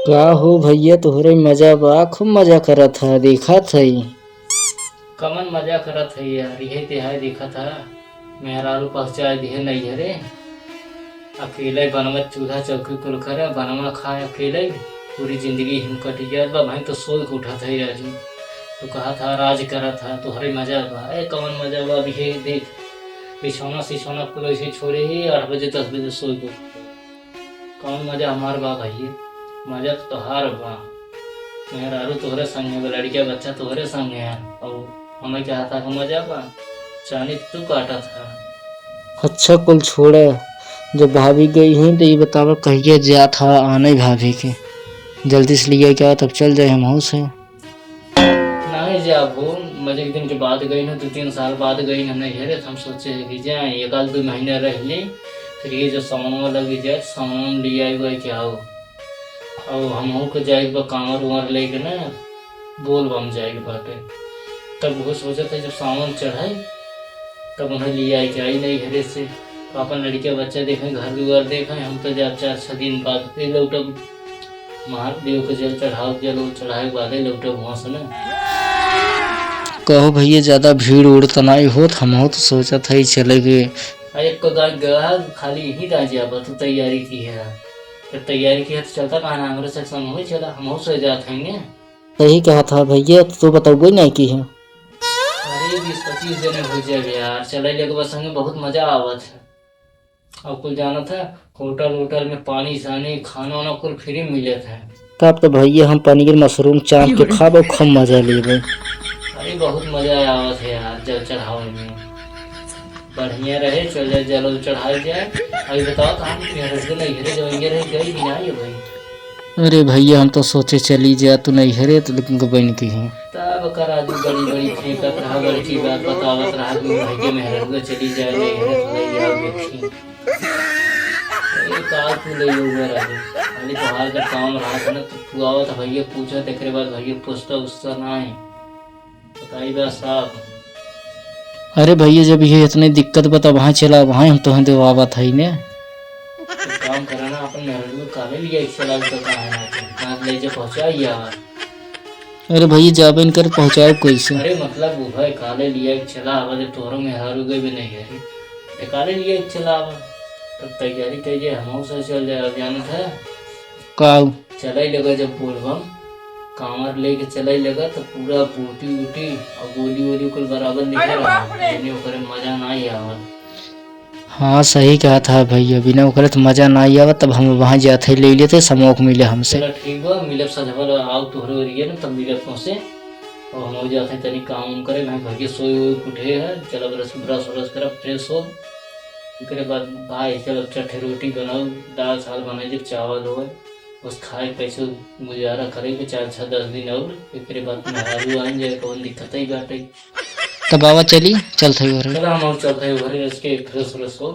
का हो भैया तोहरे मजा बा खूब मजा करत था देखत हई। कमन मजा करत है यार, यही तिहाई देखा था। मेहरारू पहुंचा दिए नहीं हरे, अकेले बनवा चूल्हा चौकी कुल करे बनवा खाए अकेले। पूरी जिंदगी हिम कट गया बा भाई, तो सोच के उठा था राजू। तो कहा था राज करा था तो हरे मजा बा, ए कमन मजा बा अभी ये देख। बिछौना सिछौना कुल ऐसे छोड़े ही 8 बजे 10 बजे सोई को। कौन मजा हमार बा भाई, मजा तो तोहार बा। मेहरारू तोहरे संग है, लड़किया बच्चा तोहरे संग है। और हमें क्या था कि मजा बा, चांदी तू काटा था। अच्छा कुल छोड़ा, जब भाभी गई हैं तो ये बतावा कहिए जा था आने भाभी के। जल्दी से लिया क्या तब चल जाए हम से। नहीं जाबो, मजे के दिन के बाद गई ना, 2-3 साल बाद गई ना नहीं है। हम सोचे कि जाए 1-2 महीने रह ले, फिर ये जो सामान लगी जाए सामान ले आई क्या हो। और हम को जाए कांवर उमर लेके ना बोल बम जाएगी बाटे। तब वो सोचा था जब सामान चढ़ाई तब उन्हें ले आई के आई नहीं घरे से। तो अपन लड़के बच्चे देखें घर दुआर देखें, हम तो जब 4-6 दिन बाद फिर लौटब। महादेव के जल चढ़ाए के बाद लौटब वहाँ से ना। कहो भैया ज्यादा भीड़ उड़ तो नहीं होत, हम तो सोचा था ही चले गए। अरे को गया खाली यही राजा बा, तू तैयारी की है। तो तैयारी की है तो चलता कहा ना, हमारे साथ संग हो चला, हम हो सो जाते हैं। सही कहा था भैया, तो बताओ नहीं की है। अरे 20-25 जने हो जाए यार, चले लेके बस संगे बहुत मजा आवत है। और कुल जाना था, होटल होटल में पानी सानी खाना वाना कुल फ्री मिले था। तब तो भैया हम पनीर मशरूम चाट के खाबो खूब मजा लेबे। अरे बहुत मजा आवत है यार, जल चढ़ावे में बढ़िया रहे। चल जाए जल चढ़ाए जाए। अभी बताओ तो हम नहीं घरे जो रह गई भी नहीं है भाई। अरे भैया हम तो सोचे चली जा तू नहीं हरे तो लेकिन बन की है। तब करा दू बड़ी बड़ी फेंकत रहा, बड़ी की बात बतावत रहा कि भाई के मेहर चली जाए नहीं है तो ले जाओ देखी। अरे काल तू ले उधर आ खाली तोहार का काम रहा था ना, तो तू आवत भैया पूछा तेरे बाद भैया पूछता उसका ना है बताई बा साहब। अरे भैया जब ये इतनी दिक्कत बता वहाँ चला वहाँ हम तो देवावा था ही ने। तो काम करा ना अपन मेहर काले लिया चला तो कहाँ ले जो पहुँचा यार। अरे भैया जाबे इन कर पहुँचाओ कैसे। अरे मतलब वो भाई काले लिया चला आवा, तोहरों में हारू गए भी नहीं है काले लिया चला आवा। तब तैयारी करिए हम से चल जाए जाना था। काऊ चला ही लगा जब बोलबम कांवर लेके चला ही लगा तो पूरा बूटी उटी और गोली वोली कुल बराबर निकल रहा, मजा ना ही आवा। हाँ सही कहा था भैया, बिना ओकरे तो मजा ना आवा। तब हम वहाँ जाते ले लेते समोक मिले हमसे। चलो ठीक बा, मिलब सजवल आओ तोहरे ओरिए ना, तब मिलब तुमसे। और हम हो जाते तनी काम करे मैं घर के सोए हुए उठे है। चलो ब्रश ब्रश कर फ्रेश हो। उसके बाद भाई चलो चट्टे रोटी बनाओ, दाल चावल बनाए जब चावल हो बस खाए कैसे गुजारा करेंगे 4-6-10 दिन। और फिर बाद में आएंगे जाए कौन दिक्कत ही बाटे। तब बाबा चली चलते चलो हम और चलते हैं घर, इसके फ्रेश फ्रेश हो।